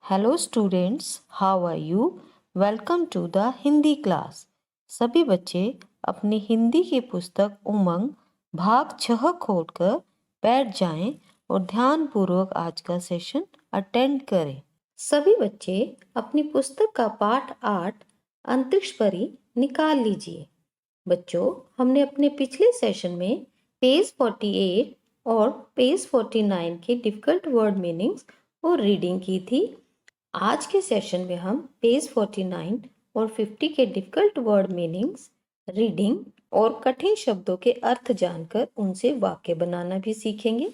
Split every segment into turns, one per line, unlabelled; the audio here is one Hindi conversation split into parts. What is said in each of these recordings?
Hello students, how are you? Welcome to the Hindi class. सभी बच्चे अपनी हिंदी की पुस्तक उमंग भाग 6 खोलकर बैठ जाएं और ध्यानपूर्वक आज का सेशन अटेंड करें। सभी बच्चे अपनी पुस्तक का पाठ 8 अंतरिक्ष परी निकाल लीजिए। बच्चों, हमने अपने पिछले सेशन में पेज 48 और पेज 49 के डिफिकल्ट वर्ड मीनिंग्स और रीडिंग की थी। आज के सेशन में हम पेज 49 और 50 के डिफिकल्ट वर्ड मीनिंग्स, रीडिंग और कठिन शब्दों के अर्थ जानकर उनसे वाक्य बनाना भी सीखेंगे।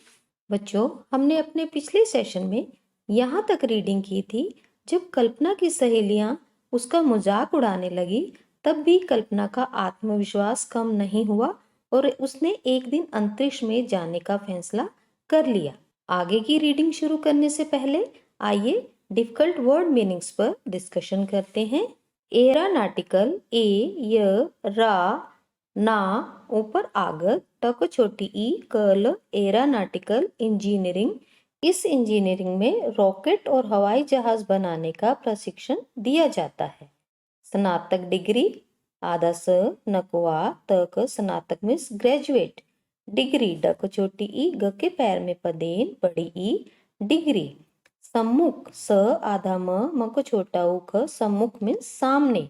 बच्चों, हमने अपने पिछले सेशन में यहाँ तक रीडिंग की थी जब कल्पना की सहेलियां उसका मजाक उड़ाने लगी, तब भी कल्पना का आत्मविश्वास कम नहीं हुआ और उसने एक दिन अंतरिक्ष में जाने का फैसला कर लिया। आगे की रीडिंग शुरू करने से पहले आइए डिफिकल्ट वर्ड मीनिंग्स पर डिस्कशन करते हैं। एरानाटिकल, ए य रा ना ऊपर आगत, टक छोटी ई कल, एरानाटिकल इंजीनियरिंग। इस इंजीनियरिंग में रॉकेट और हवाई जहाज बनाने का प्रशिक्षण दिया जाता है। स्नातक डिग्री, आधा स नकवा तक, स्नातक मीन्स ग्रेजुएट। डिग्री, डक छोटी ई ग के पैर में पदेन बड़ी ई, डिग्री। सम्मुख, स आधा म को छोटा उख, सम्मुख मीन्स सामने।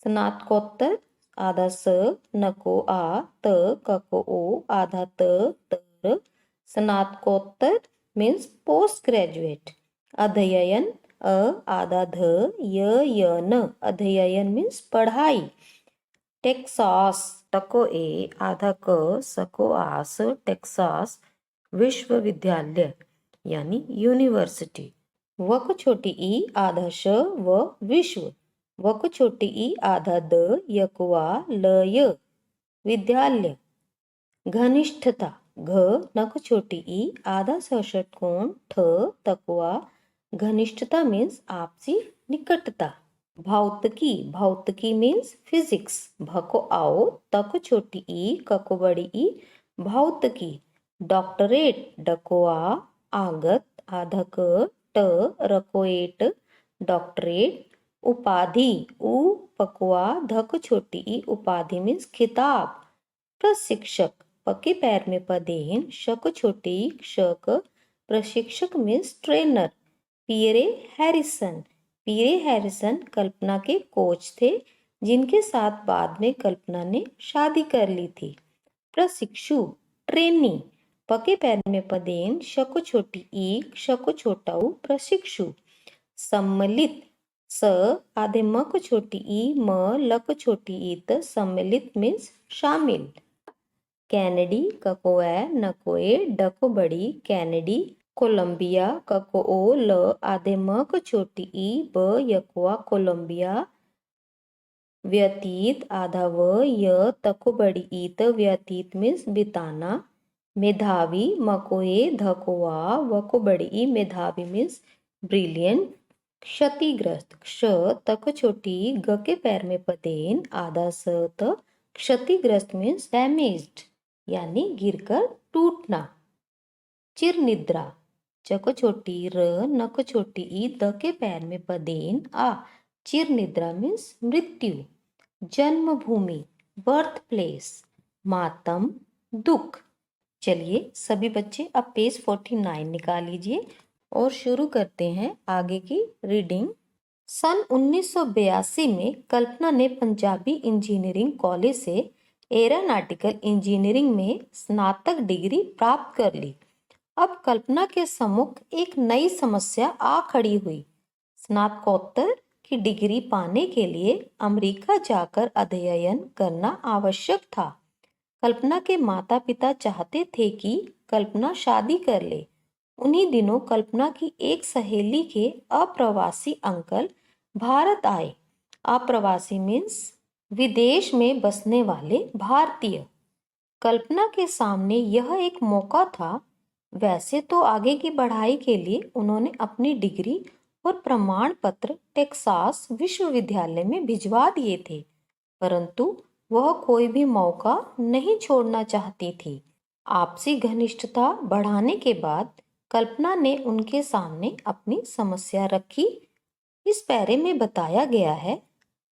स्नातकोत्तर, आधा स नको आ त कको ओ, आधा त तर। स्नातकोत्तर मीन्स पोस्ट ग्रेजुएट। अध्ययन, अ आधा ध य न, अध्ययन मीन्स पढ़ाई। टेक्सास, टको ए आधा क सको आस, टेक्सास विश्वविद्यालय यानी यूनिवर्सिटी। वक छोटी ई आधा श व विश्व, वक छोटी ई आधा द यकवा लय, विद्यालय। घनिष्ठता, घ नक छोटी ई आधा स षटकोण ठ तकवा, घनिष्ठता मीन्स आपसी निकटता। भौतिकी, भौतिकी मीन्स फिजिक्स, भको आओ तक छोटी ई कको बड़ी ई, भौतिकी। डॉक्टरेट, डकोआ आगत आधा क ट रकोएट, डॉक्टरेट। उपाधि, उ पकवा धक छोटी ई, उपाधि मीन्स खिताब। प्रशिक्षक, पके पैर में पदेन शक छोटी शक, प्रशिक्षक means trainer. Pierre Harrison, Pierre Harrison Kalpana के कोच थे जिनके साथ बाद में कल्पना ने शादी कर ली थी। प्रशिक्षु, ट्रेनी, पके पैर में पदेन शक छोटी ई शक छोटा उ, प्रशिक्षु। सम्मिलित, स आधे मक छोटी ई म लक छोटी ईत, सम्मिलित मीन्स शामिल। कैनेडी, कको ए नकोए डको बड़ी, कैनेडी। कोलंबिया, कको ओ ल आधे मक छोटी ई ब यकवा, कोलंबिया। व्यतीत, आधा व य तको बड़ी ईत, व्यतीत मीन्स बिताना। मेधावी, मकोए धकोवा वको बड़ी ई, मेधावी मीन्स ब्रिलियंट। क्षतिग्रस्त, क्ष तक छोटी ग के पैर में पदेन आधा स त, क्षतिग्रस्त मीन्स डैमेज्ड यानी गिरकर टूटना। चिर निद्रा, चक छोटी र नक छोटी ई द के पैर में पदेन आ, चिर निद्रा मीन्स मृत्यु। जन्मभूमि, बर्थ प्लेस। मातम, दुख। चलिए सभी बच्चे अब पेज 49 निकाल लीजिए और शुरू करते हैं आगे की रीडिंग। सन 1982 में कल्पना ने पंजाबी इंजीनियरिंग कॉलेज से एरोनॉटिकल इंजीनियरिंग में स्नातक डिग्री प्राप्त कर ली। अब कल्पना के सम्मुख एक नई समस्या आ खड़ी हुई। स्नातकोत्तर की डिग्री पाने के लिए अमेरिका जाकर अध्ययन करना आवश्यक था। कल्पना के माता पिता चाहते थे कि कल्पना शादी कर ले। उन्हीं दिनों कल्पना की एक सहेली के अप्रवासी अंकल भारत आए। अप्रवासी मीन्स विदेश में बसने वाले भारतीय। कल्पना के सामने यह एक मौका था। वैसे तो आगे की पढ़ाई के लिए उन्होंने अपनी डिग्री और प्रमाण पत्र टेक्सास विश्वविद्यालय में भिजवा दिए थे, परंतु वह कोई भी मौका नहीं छोड़ना चाहती थी। आपसी घनिष्ठता बढ़ाने के बाद कल्पना ने उनके सामने अपनी समस्या रखी। इस पैरे में बताया गया है,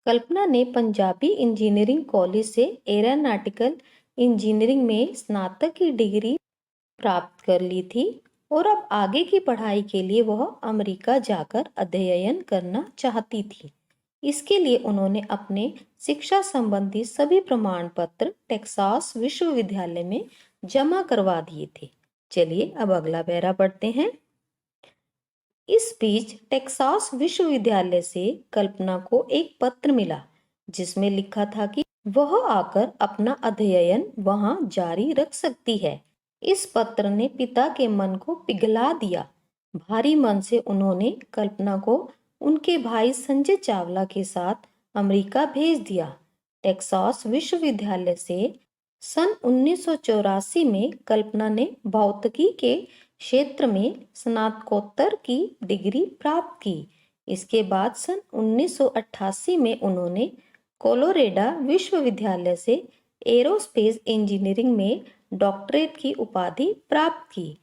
कल्पना ने पंजाबी इंजीनियरिंग कॉलेज से एरोनॉटिकल इंजीनियरिंग में स्नातक की डिग्री प्राप्त कर ली थी और अब आगे की पढ़ाई के लिए वह अमेरिका जाकर अध्ययन करना चाहती थी। इसके लिए उन्होंने अपने शिक्षा संबंधी सभी प्रमाण पत्र टेक्सास विश्वविद्यालय में जमा करवा दिए थे। चलिए अब अगला पैरा पढ़ते हैं। इस बीच टेक्सास विश्वविद्यालय से कल्पना को एक पत्र मिला जिसमें लिखा था कि वह आकर अपना अध्ययन वहां जारी रख सकती है। इस पत्र ने पिता के मन को पिघला दिया। भारी मन से उन्होंने कल्पना को उनके भाई संजय चावला के साथ अमेरिका भेज दिया। टेक्सास विश्वविद्यालय से सन 1984 में कल्पना ने भौतिकी के क्षेत्र में स्नातकोत्तर की डिग्री प्राप्त की। इसके बाद सन 1988 में उन्होंने कोलोरेडो विश्वविद्यालय से एरोस्पेस इंजीनियरिंग में डॉक्टरेट की उपाधि प्राप्त की।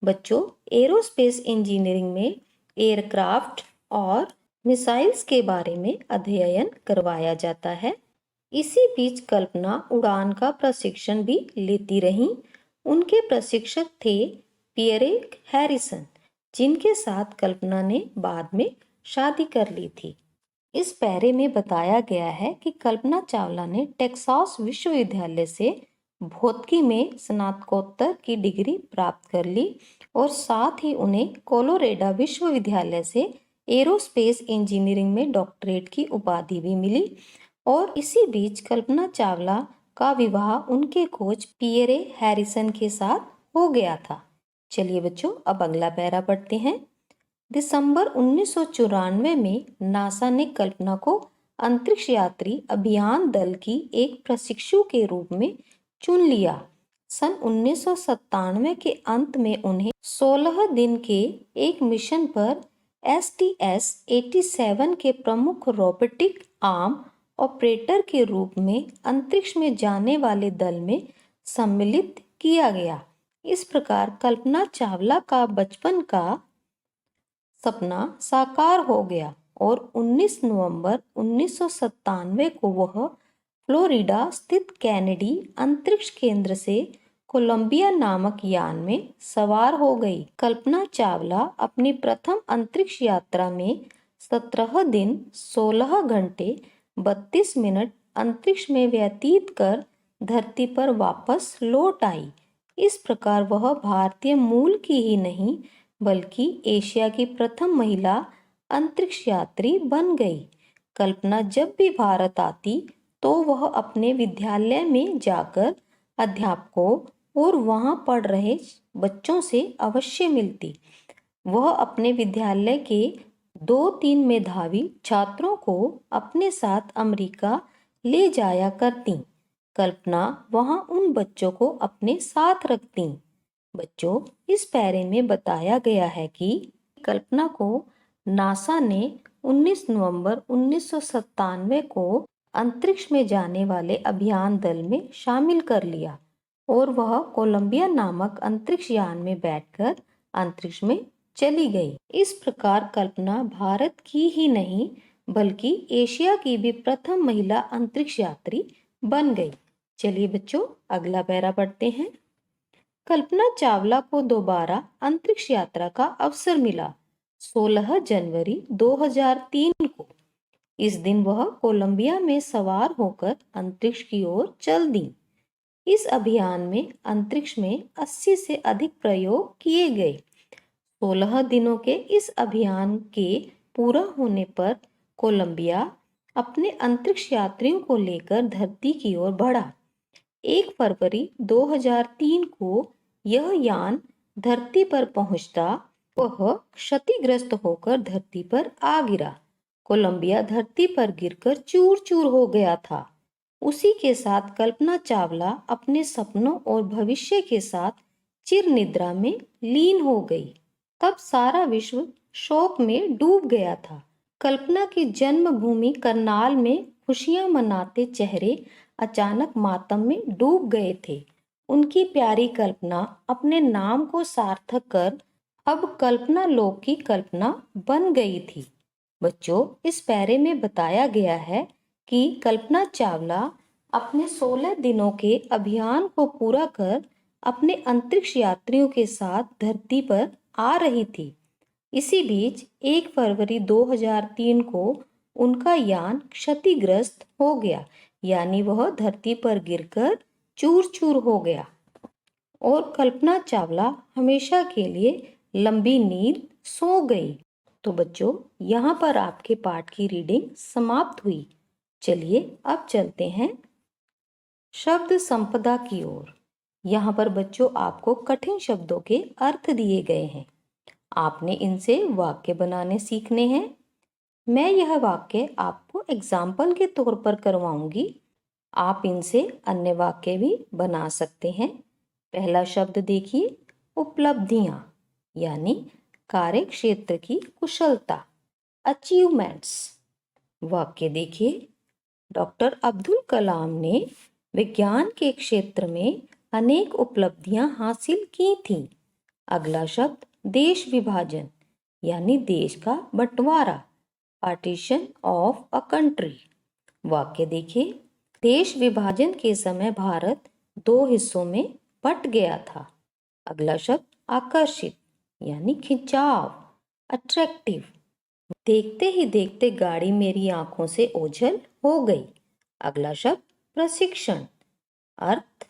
बच्चों, एरोस्पेस इंजीनियरिंग में एयरक्राफ्ट और मिसाइल्स के बारे में अध्ययन करवाया जाता है। इसी बीच कल्पना उड़ान का प्रशिक्षण भी लेती रहीं। उनके प्रशिक्षक थे पियरे हैरिसन, जिनके साथ कल्पना ने बाद में शादी कर ली थी। इस पैरे में बताया गया है कि कल्पना चावला ने टेक्सास विश्वविद्यालय से भौतिकी में स्नातकोत्तर की डिग्री प्राप्त कर ली और साथ ही उन्हें कोलोरेडो विश्वविद्यालय से एरोस्पेस इंजीनियरिंग में डॉक्टरेट की उपाधि भी मिली। और इसी बीच कल्पना चावला का विवाह उनके कोच पियरे हैरिसन के साथ हो गया था। चलिए बच्चों अब अगला पैरा पढ़ते हैं। दिसंबर 1994 में नासा ने कल्पना को अंतरिक्ष यात्री अभियान दल की एक प्रशिक्षु के रूप में चुन लिया। सन 1997 के अंत में उन्हें 16 दिन के एक मिशन पर STS-87 के प्रमुख रोबोटिक आर्म ऑपरेटर के रूप में अंतरिक्ष में जाने वाले दल में सम्मिलित किया गया। इस प्रकार कल्पना चावला का बचपन का सपना साकार हो गया और 19 नवंबर 1997 को वह फ्लोरिडा स्थित केनेडी अंतरिक्ष केंद्र से कोलंबिया नामक यान में सवार हो गई। कल्पना चावला अपनी प्रथम अंतरिक्ष यात्रा में 17 दिन 16 घंटे 32 मिनट अंतरिक्ष में व्यतीत कर धरती पर वापस लौट आई। इस प्रकार वह भारतीय मूल की ही नहीं बल्कि एशिया की प्रथम महिला अंतरिक्ष यात्री बन गई। कल्पना जब भी भारत आती तो वह अपने विद्यालय में जाकर अध्यापकों और वहां पढ़ रहे बच्चों से अवश्य मिलती। वह अपने विद्यालय के 2-3 मेधावी छात्रों को अपने साथ अमेरिका ले जाया करती। कल्पना वहां उन बच्चों को अपने साथ रखती। बच्चों, इस पैरे में बताया गया है कि कल्पना को नासा ने 19 नवंबर 1997 को अंतरिक्ष में जाने वाले अभियान दल में शामिल कर लिया और वह कोलंबिया नामक अंतरिक्ष यान में बैठकर अंतरिक्ष में चली गई। इस प्रकार कल्पना भारत की ही नहीं बल्कि एशिया की भी प्रथम महिला अंतरिक्ष यात्री बन गई। चलिए बच्चों अगला पैरा पढ़ते हैं। कल्पना चावला को दोबारा अंतरिक्ष यात्रा का अवसर मिला 16 जनवरी 2003 को। इस दिन वह कोलंबिया में सवार होकर अंतरिक्ष की ओर चल दी। इस अभियान में अंतरिक्ष में 80 से अधिक प्रयोग किए गए। 16 दिनों के इस अभियान के पूरा होने पर कोलंबिया अपने अंतरिक्ष यात्रियों को लेकर धरती की ओर बढ़ा। 1 फरवरी 2003 को यह यान धरती पर पहुंचता वह क्षतिग्रस्त होकर धरती पर आ गिरा। कोलंबिया धरती पर गिरकर चूर चूर हो गया था। उसी के साथ कल्पना चावला अपने सपनों और भविष्य के साथ चिर निद्रा में लीन हो गई। तब सारा विश्व शोक में डूब गया था। कल्पना की जन्मभूमि करनाल में खुशियां मनाते चेहरे अचानक मातम में डूब गए थे। उनकी प्यारी कल्पना अपने नाम को सार्थक कर अब कल्पना लोक की कल्पना बन गई थी। बच्चों, इस पैरे में बताया गया है कि कल्पना चावला अपने 16 दिनों के अभियान को पूरा कर अपने अंतरिक्ष यात्रियों के साथ धरती पर आ रही थी। इसी बीच 1 फरवरी 2003 को उनका यान क्षतिग्रस्त हो गया, यानी वह धरती पर गिरकर चूर चूर हो गया और कल्पना चावला हमेशा के लिए लंबी नींद सो गई। तो बच्चों, यहाँ पर आपके पाठ की रीडिंग समाप्त हुई। चलिए अब चलते हैं शब्द संपदा की ओर। यहाँ पर बच्चों आपको कठिन शब्दों के अर्थ दिए गए हैं। आपने इनसे वाक्य बनाने सीखने हैं। मैं यह वाक्य आपको एग्जाम्पल के तौर पर करवाऊंगी। आप इनसे अन्य वाक्य भी बना सकते हैं। पहला शब्द देखिए, उपलब्धियां, यानी कार्य क्षेत्र की कुशलता, अचीवमेंट्स। वाक्य देखिए, डॉक्टर अब्दुल कलाम ने विज्ञान के क्षेत्र में अनेक उपलब्धियां हासिल की थीं। अगला शब्द देश विभाजन, यानी देश का बंटवारा, पार्टीशन ऑफ अ कंट्री। वाक्य देखिए, देश विभाजन के समय भारत 2 हिस्सों में बट गया था। अगला शब्द आकर्षित, यानी खिंचाव, अट्रैक्टिव। देखते ही देखते गाड़ी मेरी आंखों से ओझल हो गई। अगला शब्द प्रशिक्षण, अर्थ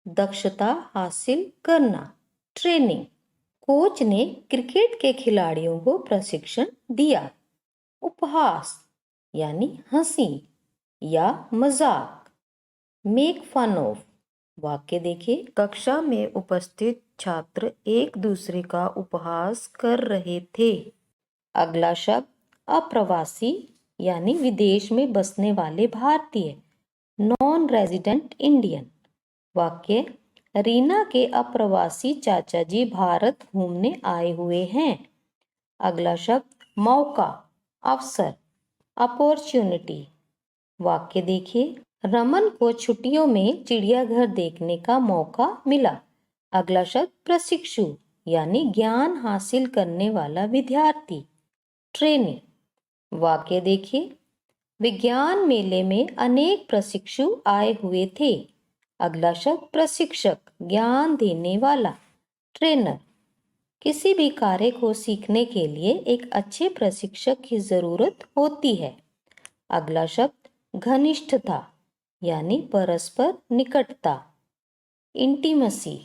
दक्षता हासिल करना, ट्रेनिंग। कोच ने क्रिकेट के खिलाड़ियों को प्रशिक्षण दिया। उपहास, यानी हंसी या मजाक, मेक फन ऑफ। वाक्य देखिए, कक्षा में उपस्थित छात्र एक दूसरे का उपहास कर रहे थे। अगला शब्द अप्रवासी, यानी विदेश में बसने वाले भारतीय, नॉन रेजिडेंट इंडियन। वाक्य, रीना के अप्रवासी चाचा जी भारत घूमने आए हुए हैं। अगला शब्द मौका, अवसर, अपॉर्चुनिटी। वाक्य देखिए, रमन को छुट्टियों में चिड़ियाघर देखने का मौका मिला। अगला शब्द प्रशिक्षु, यानी ज्ञान हासिल करने वाला विद्यार्थी, ट्रेनी। वाक्य देखिए, विज्ञान मेले में अनेक प्रशिक्षु आए हुए थे। अगला शब्द प्रशिक्षक, ज्ञान देने वाला, ट्रेनर। किसी भी कार्य को सीखने के लिए एक अच्छे प्रशिक्षक की जरूरत होती है। अगला शब्द घनिष्ठता, यानी परस्पर निकटता, इंटीमेसी।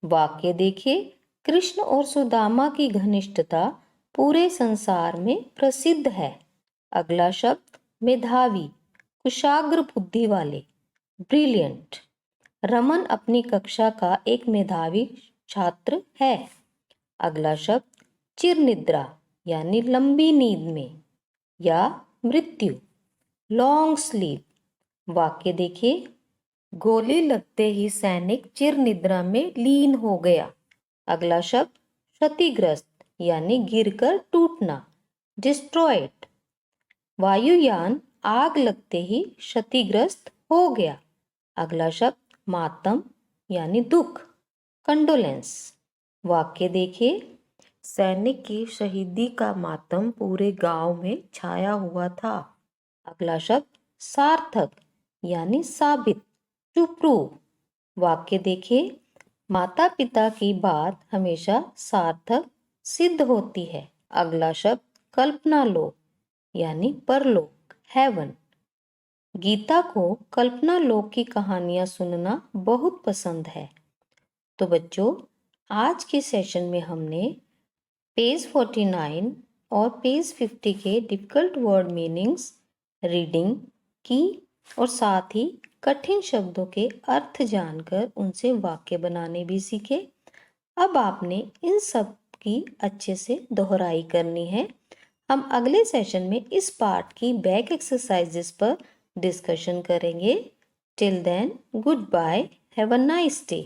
वाक्य देखिए, कृष्ण और सुदामा की घनिष्ठता पूरे संसार में प्रसिद्ध है। अगला शब्द मेधावी, कुशाग्र बुद्धि वाले, ब्रिलियंट। रमन अपनी कक्षा का एक मेधावी छात्र है। अगला शब्द चिर निद्रा, यानी लंबी नींद में, या मृत्यु, लॉन्ग स्लीप। वाक्य देखिए, गोली लगते ही सैनिक चिर निद्रा में लीन हो गया। अगला शब्द क्षतिग्रस्त, यानी गिरकर टूटना, डिस्ट्रॉयड। वायुयान आग लगते ही क्षतिग्रस्त हो गया। अगला शब्द मातम, यानी दुख, कंडोलेंस। वाक्य देखिए, सैनिक की शहीदी का मातम पूरे गांव में छाया हुआ था। अगला शब्द सार्थक, यानी साबित, टू प्रूव। वाक्य देखिए, माता पिता की बात हमेशा सार्थक सिद्ध होती है। अगला शब्द कल्पना लोक, यानी परलोक, हेवन। गीता को कल्पना लोक की कहानियां सुनना बहुत पसंद है। तो बच्चों, आज के सेशन में हमने पेज 49 और पेज 50 के डिफिकल्ट वर्ड मीनिंग्स रीडिंग की और साथ ही कठिन शब्दों के अर्थ जानकर उनसे वाक्य बनाने भी सीखे। अब आपने इन सब की अच्छे से दोहराई करनी है। हम अगले सेशन में इस पार्ट की बैक एक्सरसाइजेस पर डिस्कशन करेंगे। Till then, good bye, have a nice day.